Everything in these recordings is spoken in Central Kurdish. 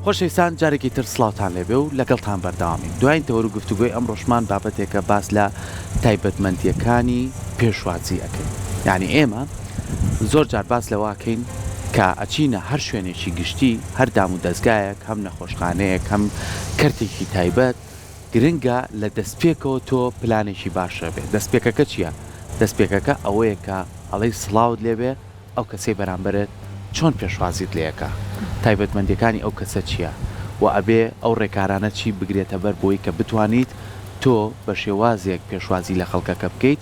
خۆشەویستان جارێکی تر سڵاوتان لێبێ و لەگەڵتان بەردەوامین. دوایین تەوەر و گفتوگۆی ئەم ڕۆژمان بابەتێکە باس لە تایبەتمەندیەکانی پێشوازی ئەەکەین. یعنی ئێمە زۆر جار باس لەواکەین کە ئەچینە هەر شوێنێکی گشتی هەر دام و دەستگایەک هەم نەخۆشخانەیەک هەم کەرتێکی تایبەت گرنگە لە دەستپێکەوە تۆ پلانێکی باشە بێت. دەستپێکەکە چییە؟ دەستپێکەکە ئەوەیە کە ئەڵەی سڵاوت لێبێ ئەو کەسەی بەرامبرت چۆن پێشوازیت لەیەکە، تایبەتمەندیەکانی ئەو کەسە چییە و ئەبێ ئەو ڕێکارانە چی بگرێتە بەر بۆی کە بتوانیت تۆ بە شێوازێک پێشوازی لە خەڵکەکە بکەیت،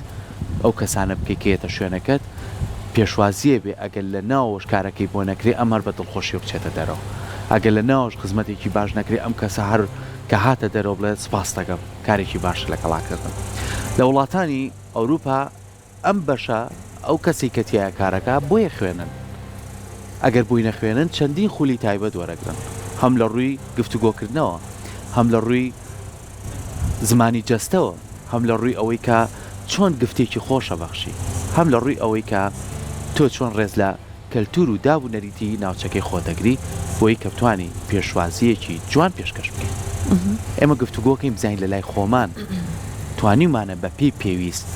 ئەو کەسانە بکەیتە شوێنەکەت پێشوازیە بێ. ئەگەر لە ناوەش کارەکەی بۆ نەکرێ ئەمەر بە دڵخۆشی و بچێتە دەرەوە. ئەگەر لە ناوەش خزمەتێکی باش نەکرێ ئەم کەسە هەر کە هاتە دەرەوە بڵێت سپاس دەکەم کارێکی باش لە کەڵاکردن. لە وڵاتانی ئەوروپا ئەم بەشە ئەو کەسی کە تایە کارەکە بۆیە خوێنن. ئەگەر بووی نەخوێنن چەندین خولی تایبەت وەرەگرن، هەم لە ڕووی گفتوگۆکردنەوە، هەم لە ڕووی زمانی جەستەوە، هەم لە ڕووی ئەوەی کە چۆن گفتێکی خۆشە بەخشی، هەم لە ڕووی ئەوەی کە تۆ چۆن ڕێز لە کەلتور و داب و نەریتی ناوچەکەی خۆدەگری بۆی کە بتوانی پێشوازیەکی جوان پێشکەش بکەیت. ئێمە گفتوگۆکەین بزانین لە لای خۆمان توانیمانە بە پێی پێویست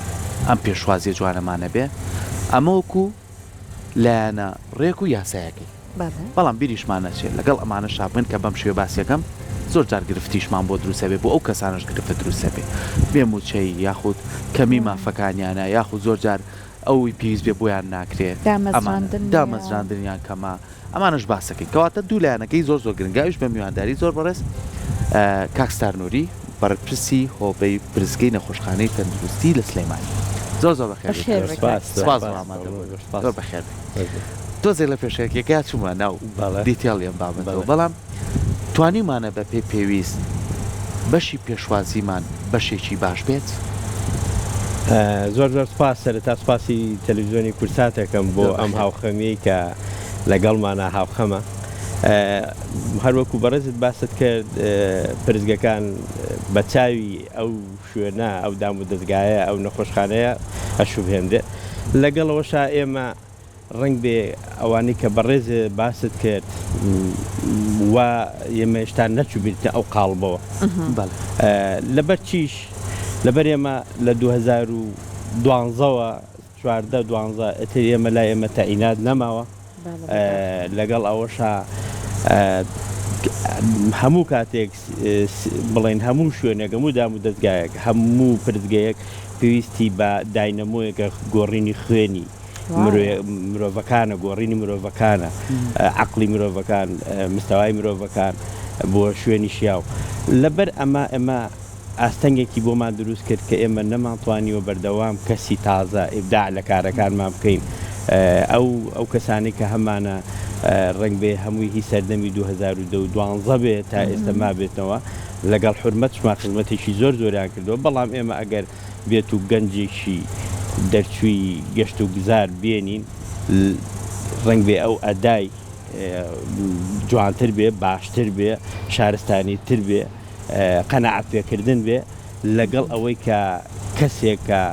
ئەم پێشوازیە جوانەمانە بێ، ئەمەوەکو لایەنە ڕێک و یاسایەکەی. بەڵام بیریشمانە چێت لەگەڵ ئەمانە شابن کە بەم شێوە باسیەکەم زۆر جار گرفتیشمان بۆ دروستە بێ بۆ ئەو کەسانش گرفت دروستە بێ، بێموچەی یاخود کەمی مافەکانیانە یاخود زۆر جار ئەوی پێویست بێ بۆیان ناکرێت دامەزراندنیان کەما ئەمانش باسەکەین. کەواتە دوو لایەنەکەی زۆر زۆر گرنگاویش بە میوانداری زۆر بەڕێز کاکستار نووری بەڕێپرسی هۆبەی برزگەی نەخۆشخانەی تەندروستی لە سلێمانی. زۆر زۆر بەخێر بەخێر. تۆزێک لە پێشەکەیەکە چوومە ناو دیتێڵیان بابنەوە، بەڵام توانیمانە بە پێی پێویست بەشی پێشوازیمان بەشێکی باش بێت. زۆر زۆر سپاس سەرەتا سپاسی تەلەڤیزیۆنی کورساتەکەم بۆ ئەم هاوخەمی کە لەگەڵمانە هاوخەمە. هەروەکو بەڕێزت باست کرد پرزگەکان بە چاوی ئەو شوێنە ئەو دام و دەستگایە ئەو نەخۆشخانەیە ئەشوبهێندێ. لەگەڵەوەشا ئێمە ڕنگ بێ ئەوانەی کە بەڕێز باست کرد و ئێمە هێشتا نەچوو بیرتە ئەو قاڵبەوە. لەبەر چیش لەبەر ئێمە لە 2012ەوە 12 ئەتر ئێمە لای ئێمە تەعینات نەماوە. لەگەڵ ئەوەشا هەموو کاتێک بڵێن هەموو شوێنێک هەموو دام و دەستگایەک هەموو پرزگەیەک پێویستی بە داینەمۆیەکە گۆڕینی خوێنی مرۆڤەکانە، گۆڕینی مرۆڤەکانە، عەقلی مرۆڤەکان، مستەوای مرۆڤەکان بۆ شوێنی شیاو. لەبەر ئەمە ئاستەنگێکی بۆمان دروست کرد کە ئێمە نەمانتوانیوە بەردەوام کەسی تازە ئیبداع لە کارەکانمان بکەین. ئەو کەسانی کە هەمانە ڕنگ بێ هەمووی هی سەردەمی 2012 بێت تا ئێستا ما بێتەوە لەگەڵ حورمەتشمان خزمەتێکی زۆر زۆریان کردەوە. بەڵام ئێمە ئەگەر بێت و گەنجێکی دەرچووی گەشت و گزار بێنین ڕنگ بێ ئەو ئەدای جوانتر بێ، باشتر بێ، شارستانی تر بێ، قەنەعەت پێکردن بێ لەگەڵ ئەوەی کە کەسێکە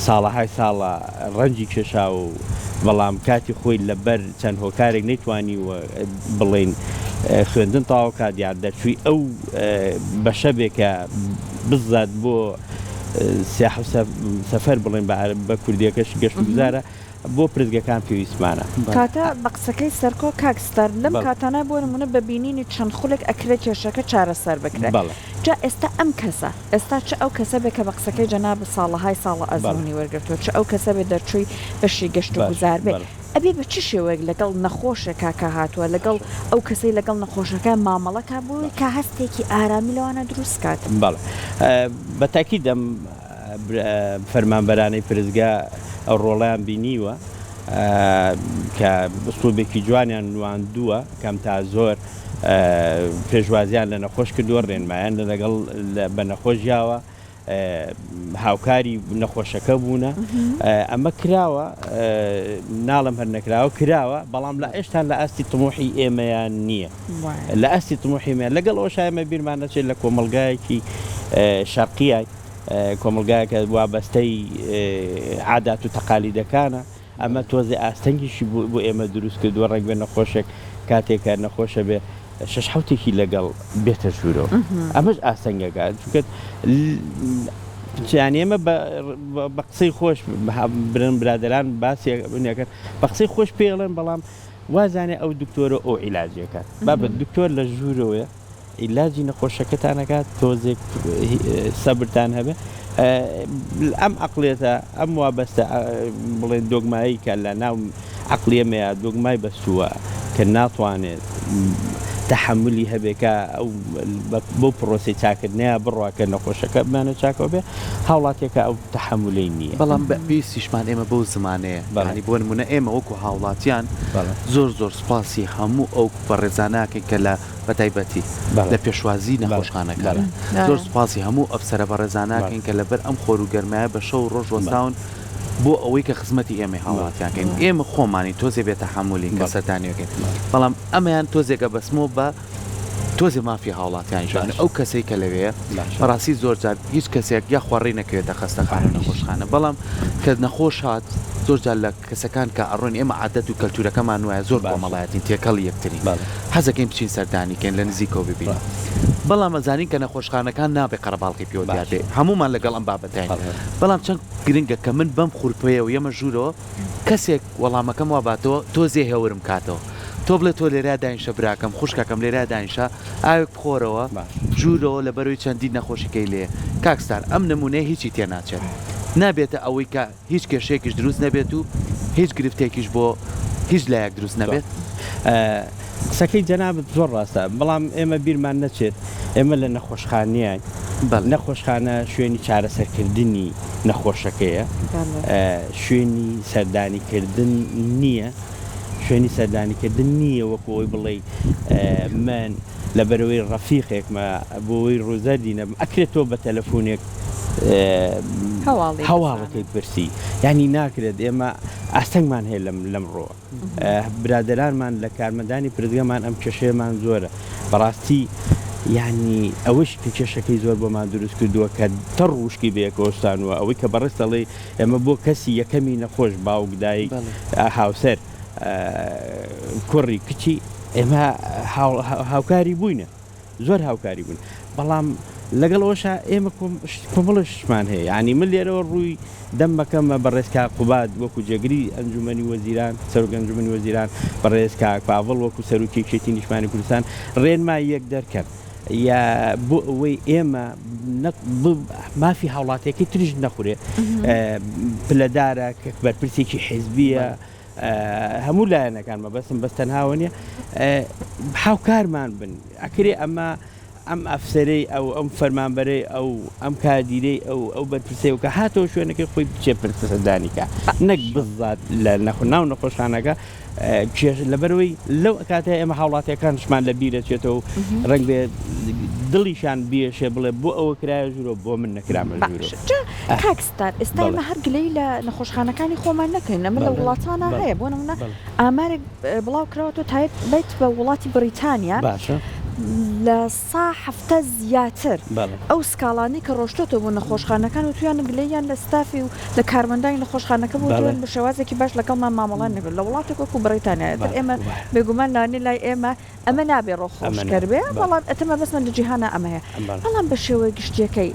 ساڵەهای ساڵە ڕەنجی کێشا و بەڵام کاتی خۆی لەبەر چەند هۆکارێک نەیتوانی بڵێن خوێندن تەواو کات یان دەرچووی ئەو بەشە بێ کە بزات بۆ سیاح و سەفەر بڵێن بە کوردیەکەش گەشت و گوزارە بۆ پرزگەکان پێویستمانە. کاتە بەقسەکەی سەرکۆ کاکستەر لەم کاتانە بۆ نمونە بە بینینی چەند خولێک ئەکرێت کێشەکە چارەسەر بکرێت. جا ئێستا ئەم کەسە ئێستا چ ئەو کەسە بێ کە بەقسەکەی جەناب ساڵەهای ساڵە ئەزمموی وەرگرتووە، چ ئەو کەسە بێ دەرچووی بەشی گەشت و گوزار بێ ئەبێ بە چ شێوەیەک لەگەڵ نەخۆشێکا کە هاتووە لەگەڵ ئەو کەسەی لەگەڵ نەخۆشەکە مامەڵەکە بووی کە هەستێکی ئارامی لەوانە دروست کات. بە تاکید دەم فەرمانبەرانەی پرزگا ئەو ڕۆڵیان بینیوە کە ئوسلوبێکی جوانیان نواندووە کەم تا زۆر پێشوازیان لە نەخۆش کردووە، ڕێنمایان لەگەڵ بە نەخۆشیاوە هاوکاری نەخۆشەکە بوونە. ئەمە کراوە، ناڵم هەر نەکراوە کراوە، بەڵام لە ئێشتا لە ئاستی تموحی ئێمەیان نییە. لە ئاستی تموحی ئێمە لەگەڵ ئەوەش ئێمە بیرمان نەچێت لە کۆمەڵگایەکی شەرقیە، کۆمەلگایەکە وابەستەی عادات و تەقالیدەکانە. ئەمە تۆزێ ئاستەنگیشی بۆ ئێمە دروست کردووە ڕێک بێ نەخۆشێک کاتێکە نەخۆشە بێ شش حوتێکی لەگەڵ بێتە ژوورەوە ئەمەش ئاسەنگەکات چونکە ئێمە بە قسەی خۆش برن برادران باسیەکەن بە قسەی خۆش پێڵێن بەڵام وازانێ ئەو دکتۆرە ئەو عیلاجەکات بابەت دکتۆر لە ژوورەوەیە عیلاجی نەخۆشەکەتانەکات تۆزێک سەبرتان هەبێ ئەم عقلێتە ئەم وابەستە بڵێن دۆگمایی کە لە ناو عقلێمەیە دۆگمای بەستووە کە ناتوانێت تحملی هەبێکە ئەو بۆ پرۆسی چاکردنیە بڕواکە نەخۆشەکە بمانە چاکەوە بێ هاوڵاتێکە ئەو تحملی نییە بەڵام پێویستیشمان ئێمە بەو زمانەیە ینی بۆ نمونە ئێمە وەکو هاوڵاتیان زۆر سپاسی هەموو ئەو بەڕێزاناکە کە لە بەتایبەتی لە پێشوازی نەخۆشخانەکان زۆر سپاسی هەموو ئەفسەرە بەڕێزاناکەین کە لەبەر ئەم خۆر و گەرمایە بە شەو ڕۆژ وەستاون بۆ ئەوەی کە خزمەتی ئێمە هاوڵاتیانکەین ئێمە خۆمانی تۆزێ بێتە حمولی کە سەردانیەکەین بەڵام ئەمەیان تۆزێکە بەسمۆ بە تۆزێ مافی هاوڵاتیانشان ئەو کەسەی کە لەوەیە بەڕاستی زۆر جار هیچ کەسێک یا خوڕی نەکرێتە خەستەخانە نەخۆشخانە بەڵام کە نەخۆش هات زۆر جار لە کەسەکان کە ئەڕۆین ئێمە عادەت و کەلتورەکەمان وایە زۆر کۆمەڵایەتین تێکەڵ یەکتری حەزەکەین بچین سەردانیکەین لە نزیکەوە ببین بەڵام ئەزانین کە نەخۆشخانەکان نابێ قەرەباڵقی پێوە دیادێ هەمومان لەگەڵ ئەم بابەتین بەڵام چەند گرنگە کە من بەم خوورپەیە و یەمە ژوورەوە کەسێک وەڵامەکەم واباتەوە تۆزێ هێورم کاتەوە تۆ بڵێ تۆ لێرا داینشە براکەم خوشکەکەم لێرا داینشە ئاوێک بخۆرەوە ژوورەوە لە بەرەوەی چەندی نەخۆشیکەی لێ کاکستار ئەم نمونەیە هیچی تێناچێت نابێتە ئەوەی کە هیچ کێشەیەکیش دروست نەبێت و هیچ گرفتێکیش بۆ هیچ لایەک دروست نەبێت قسەکەی جەنابەت زۆر ڕاستە بەڵام ئێمە بیرمان نەچێت ئێمە لە نەخۆشخانیان نەخۆشخانە شوێنی چارەسەرکردنی نەخۆشەکەیە شوێنی سەردانیکردن نییە شوێنی سەردانیکردن نییە وەکەوەی بڵێ من لە بەرەوەی ڕەفیقێکمە بۆی ڕووزەردی نەبم ئەکرێتەوە بە تەلەفۆنێک هەواڵەکەی پرسی ینی ناکرێت ئێمە ئاستەنگمان هەیە لەمڕۆ برادرانمان لە کارمەندانی پرزگەمان ئەم کێشەیەمان زۆرە بەڕاستی یعنی ئەوەش کە کێشەکەی زۆر بۆمان دروست کردووە کە تەڕ وشکی بەیەکۆستانوە ئەوەی کە بەڕست دەڵێ ئێمە بۆ کەسی یەکەمی نەخۆش باوکدایک هاوسەر کوڕی کچی ئێمە هاوکاری بووینە زۆر هاوکاری بوون بەڵام لەگەڵەوەشە ئێمە کۆمەڵشمان هەیە ینی من لێرەوە ڕووی دەمەکەمە بەڕێزکا قوبات وەکو جێگری ئەنجومەنی وەزیران سەرۆک ئەنجومەنی وەزیران بەڕێزکا پاڤڵ وەکو سەرۆکی کشێتی نیشتمانی کوردستان ڕێنمای یەک دەرکەن یا بۆ ئەوەی ئێمە مافی هاوڵاتیەکەی تریش نەخورێ پلەدارە کە بەرپرسێکی حیزبیە هەموو لایەنەکان مەبەستم بەستەنهاوە نیە هاوکارمان بن ئەکرێ ئەمە ئەم ئەفسەرەی ئەو ئەم فەرمانبەرەی ئەو ئەم کادیرەی ئەو بەرپرسەوە کە هاتەوە شوێنەکەی خۆی بچێ پرسەدانیکە نەک بزات لە ناو نەخۆشخانەکە لەبەرەوەی لەو کاتەیە ئێمە هاوڵاتیەکانشمان لە بیرەچێتەوە و ڕەنگ بێ دڵیشان بێشێ بڵێ بۆ ئەوە کرایە ژوورەوە بۆ من نەکرامە ژوورەوە کاکستار ئێستا ئێمە هەر گلەی لە نەخۆشخانەکانی خۆمان نەکەین ئەمە لە وڵاتانە هەیە بۆ نمونە ئامارێک بڵاو کراوەوە تایب بیت بە وڵاتی بریتانیا باشە لە 100 زیاتر ئەو سکاڵانی کە ڕۆشتۆتەوە بۆ نەخۆشخانەکان و تویان گلەیان لە ستافی و لە کارمەندانی نەخۆشخانەکە بۆ دوێن بە شێوازێکی باش لەگەڵمان مامەڵان نەگەن لە وڵاتێک وەکو بریتانیا دەر ئێمە بێگومان لاێ لای ئێمە ئەمە نابێ ڕۆخۆشکەر بێ بەڵام ئەتەمە بەسمە لە جیهانە ئەمە هەیە بەڵام بە شێوەیە گشتیەکەی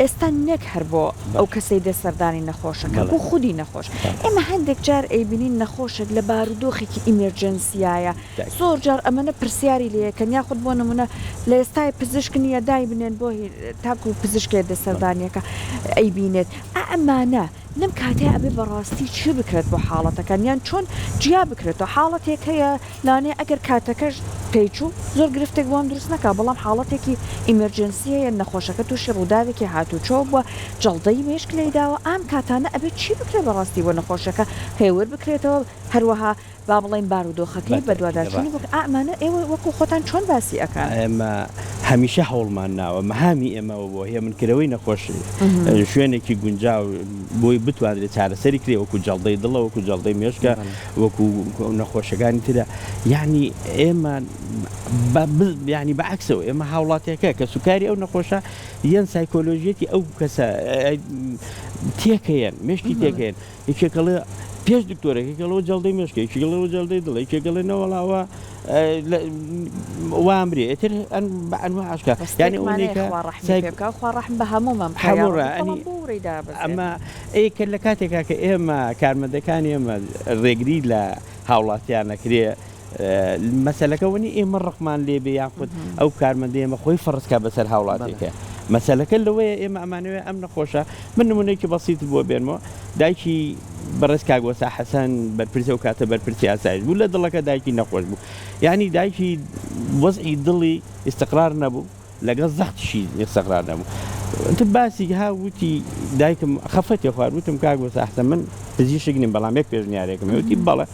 ئێستا نەک هەر بۆ ئەو کەسەی دەسەردانی نەخۆشەکە بۆ خودی نەخۆش ئێمە هەندێک جار ئەیبینین نەخۆشێک لە بارودۆخێکی ئیمرجنسیایە زۆر جار ئەمەە پرسیاری لەکەن یاخود بۆ نمونە لە ئێستای پزیشکنیە دای بنێن بۆ تاکو و پزیشکێ دەسەردانیەکە ئەیبینێت ئەمانە لەم کاتێ ئەبێ بەڕاستی چی بکرێت بۆ حاڵەتەکان یان چۆن جیا بکرێتەوە حاڵەتێک هەیە لانێ ئەگەر کاتەکەش پێیچوو زۆر گرفتێک بۆم دروست نەکە بەڵام حاڵەتێکی ئیمرجنسیە نەخۆشەکە تووشی ڕووداوێکی هاتوچۆ بووە جەڵدەی مێشک لێداوە ئام کاتانە ئەبێت چی بکرێت بەڕاستی بۆ نەخۆشەکە هێور بکرێتەوە هەروەها با بڵین بارودۆخەکەی بە دووادارچوونی بۆ ئامانە ئێوە وەکو خۆتان چۆن باسی ئەکەن ئێمە هەمیشە هەوڵمان ناوە مەهامی ئێمەوە بۆ هەیە منکردەوەی نەخۆش شوێنێکی گونجاو بۆی بتوانێت چارەسەری کرێ وەکو جەڵدەی دڵە وەکو جەڵدەی مێشکە وەکو نەخۆشەکانی ترە یعنی ئێمە ینی بەعکسەوە ئێمە هاوڵاتیەکە کە سوکاری ئەو نەخۆشە یەن سایکۆلۆژیەتی ئەو کەسە تێکەیەن مشتی تێکەیەن یەکێکەڵێ پێش دکتۆرێکێکەوە جەڵدەی مشکێکیگەڵەوە جەڵدەی دڵی کێگەڵێنەوەڵاوە وامرێ ئێتر بەعنوە عشکا یعنی خواڕحم بە هەمومان ئەمە ئەیکە لە کاتێکا کە ئێمە کارمەندەکانی ئێمە ڕێگری لە هاوڵاتیان نەکرێ مەسەلەکەوەنی ئێمە ڕقمان لێبێ یان خودت ئەو کارمەندە ئێمە خۆی فڕستکە بەسەر هاوڵاتێکە مەسەلەکە لەوەیە ئێمە ئەمانەوێ ئەم نەخۆشە من نمونەیەکی بەسیط بۆ بێنمەوە دایکی بەڕێز کاگۆسا حەسەن بەرپرسە و کاتە بەرپرسی ئاسایش بوو لە دڵەکە دایکی نەخۆش بوو یعنی دایکی وەزعی دڵی ئیستقرار نەبوو لەگەڵ زەختیشی ئیستقرار نەبوو باسی ها وتی دایکم خەفەتی خوارد وتم کاگۆسا حەسەن من پزیشک نیم بەڵام یەک پێشنیارێکم وتی بەڵێ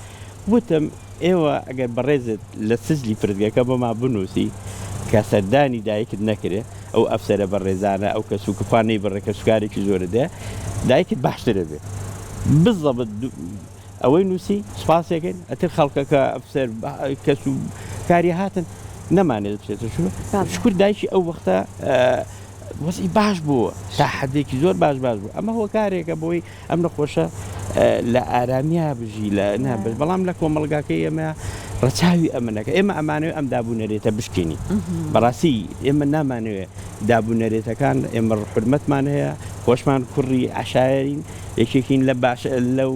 وتم ئێوە ئەگەر بەڕێزت لە سزلی پردگەکە بۆما بنووسی کە سەردانی دایکت نەکرێ ئەو ئەفسەرە بەڕێزانە ئەو کەس و کفانەی بڕێکە سوکارێکی زۆرە دێ دایکت باشترە بێ بزەبت ئەوەی نووسی سپاسێکن ئەتر خەڵکەکە ئەفسەر کەس و کاری هاتن نەمانێت بچێتە شکر دایکی ئەو وەختە وەزعی باش بووە تا حەدێکی زۆر باش بوو ئەمە هۆ کارێکە بۆی ئەم نەخۆشە لە ئارامیا بژی لە نابێت بەڵام لە کۆمەڵگاکەی ئێمە ڕەچاوی ئەمنەکە ئێمە ئەمانەوێت ئەم دابوونەرێتە بشکێنی بەڕاستی ئێمە نامانەوێت دابوونەرێتەکان ئێمە حرمەتمان هەیە خۆشمان کوڕی عشایرین یەکێکین لە باش لەو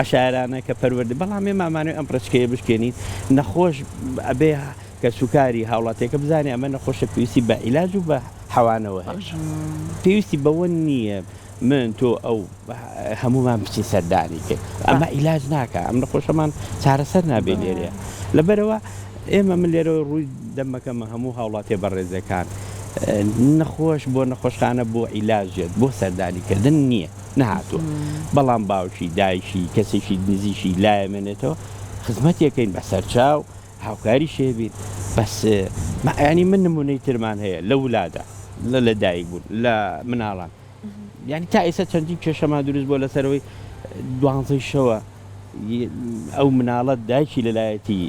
عشارانە کە پەروەردە بەڵام ئێمە ئەمانەوێت ئەم ڕچکەیە بشکێنین نەخۆش ئەبێ کە سوکاری هاوڵاتێکە بزانێ ئەمە نەخۆشە پێویستی بە عیلاج و بە حەوانەوە هەش پێویستی بەوە نییە من تۆ ئەو هەمومان بچی سەردانی کرد ئەمە عیلاج ناکە ئەم نەخۆشەمان چارەسەر نابێ لێرەیە لەبەرەوە ئێمە من لێرەوە ڕووی دەمەکەمە هەموو هاوڵاتێ بەڕێزەکان نەخۆش بۆ نەخۆشخانە بۆ عیلاجێت بۆ سەردانیکردن نییە نەهاتووە بەڵام باوکی دایکی کەسێکی نزیشی لایەمێنێتەوە خزمەتێکەکەین بە سەرچاو هاوکاری شێبین بەس ینی من نمونەی ترمان هەیە لە ولادا لە دایک بوون لە مناڵان یعنی تا ئێستا چەندین کێشەما دروست بۆ لەسەرەوەی 12 شەوە ئەو مناڵەت دایکی لەلایەتی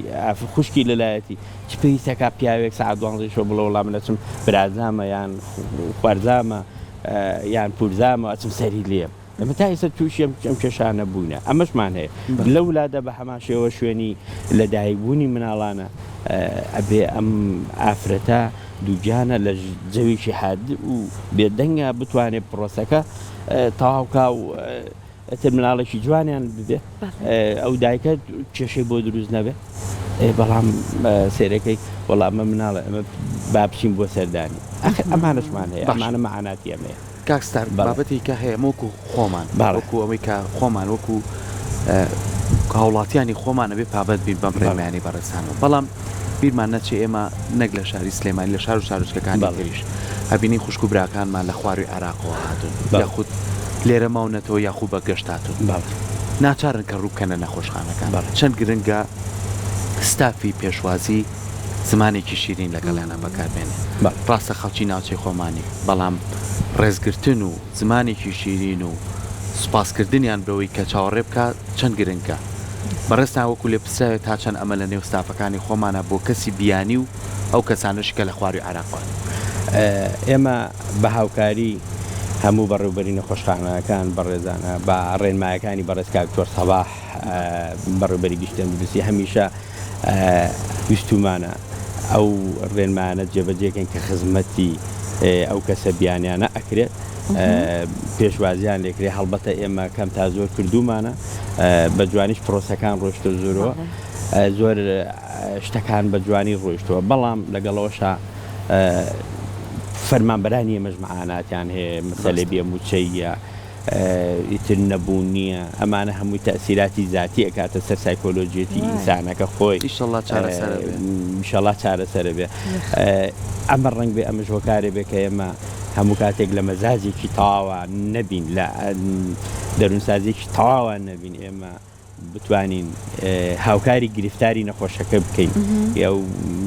خوشکی لەلایەتی چ پێویستەکە پیاوێک ساعت 12 شەو بڵێ وەڵام نەچم برازامە یان خوارزامە یان پورزامە ئەچم سەری لێم ئەمە تا ئێستا تووشی ئەم کێشانە بووینە ئەمەشمان هەیە لە ولادا بە هەماشەوە شوێنی لە دایکبوونی مناڵانە ئەبێ ئەم ئافرەتە دووجانە لە جەویشی حاد و بێدەنگە بتوانێت پرۆسەکە تەواوکە و ئەتر مناڵێکی جوانیان ببێ ئەو دایکە کێشەی بۆ دروست نەبێ بەڵام سێرەکەی وەڵام ئەمە مناڵە ئەمە با بچین بۆ سەردانی ئەمانشمان هەیە ئەمانە مەعاناتی ئەمەیە کاکستار بابەتی کە هەیە وەکو خۆمان وەکو ئەوەی کە خۆمان وەکو هاوڵاتیانی خۆمانە بێ پابەت بین بەم ڕێمایانی بەڕێزانەوە بەڵام بیرمان نەچێ ئێمە نەک لە شاری سلێمانی لە شار و شارۆچکەکانی تریش هەبینی خوشک و براکانمان لە خواری عێراقەوە هاتون یاخود لێرە ماونەتەوە یاخوو بە گەشت هاتون ناچارن کە ڕووبکەنە نەخۆشخانەکان چەند گرنگە ستافی پێشوازی زمانێکی شیرین لەگەڵیانە بەکاربێنێ ڕاستە خەڵکی ناوچەی خۆمانی بەڵام ڕێزگرتن و زمانێکی شیرین و سوپاسکردنیان بەوەی کە چاوەڕێ بکە چەند گرنگە بەڕێستان وەکو لێ پرسراوێت تا چەند ئەمە لە نێو ستافەکانی خۆمانە بۆ کەسی بیانی و ئەو کەسانشی کە لە خواری عێراقوان ئێمە بە هاوکاری هەموو بەڕێوەبەری نەخۆشخانەکان بەڕێزانە بە ڕێنمایەکانی بەڕێز کاکتۆر سەباح بەڕێوەبەری گشتن دروستی هەمیشە ویستومانە ئەو ڕێنمایانە جێبەجێکن کە خزمەتی ئەو کەسە بیانیانە ئەکرێت پێشوازیان لێکرێ هەڵبەتە ئێمە کەم تا زۆر کردومانە بە جوانیش پرۆسەکان ڕۆیشتە زۆرەوە زۆر شتەکان بە جوانی ڕۆیشتەوە بەڵام لەگەڵەوەشە فەرمانبەرانی ئێمەش مەعاناتیان هەیە مەسەلەی بێموچەیە ئیتر نەبوون نییە ئەمانە هەمووی تەسیراتی زیاتی ئەکاتە سەر سایکۆلۆجیەتی ئینسانەکە خۆی ئینشەڵڵا چارەسەرە بێ ئەمە ڕەنگ بێ ئەمەش هۆکارێ بێ کە ئێمە هەموو کاتێک لە مەزاجێکی تەواوە نەبین لە دەروونسازێکی تەواوە نەبین ئێمە بتوانین هاوکاری گرفتاری نەخۆشەکە بکەین یا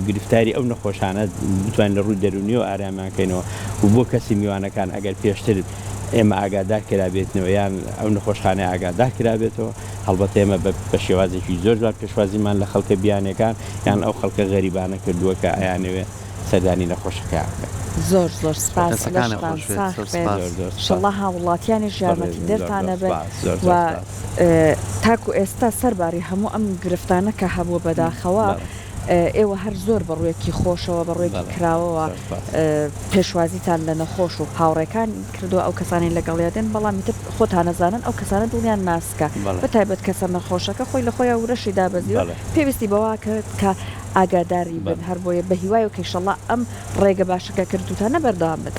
گرفتاری ئەو نەخۆشانە بتوانین لە ڕووی دەرونیەوە ئارامیانکەینەوە و بۆ کەسی میوانەکان ئەگەر پێشتر ئێمە ئاگادار کرابێتنەوە یان ئەو نەخۆشخانە ئاگادار کرابێتەوە هەڵبەت ئێمە بە شێوازێکی زۆر جوان پێشوازیمان لە خەڵکە بیانەکان یان ئەو خەڵکە غەریبانە کردووە کە ئەیانەوێ سەردانی نەخۆشەکە زۆر زۆر سپاس دەستەکانە لەشتان خۆش بێت. ساخ زۆر بێت سپاس. شڵە هاوڵاتیانی ژیارمەتی دەرتانە بێت و تاکو ئێستا سەرباری هەموو ئەم گرفتانە کە هەبوو بەداخەوە ئێوە هەر زۆر بەڕوویەکی خۆشەوە بەڕوویەکی کراوەوە پێشوازیتان لە نەخۆش و هاوڕێکان کردو ئەو کەسانی لەگەڵیادێن بەڵامی تر خۆتان نەزانن ئەو کەسانە دڵیان ناسکە بەتایبەت کەسە نەخۆشەکە خۆی لە خۆی ورەشی دابەزیوە پێویستی بەوا کرد کە ئاگاداری بن هەر بۆیە بە هیوای و کەیشەڵا ئەم ڕێگە باشەکە کردوتانە بەردەوام بێت.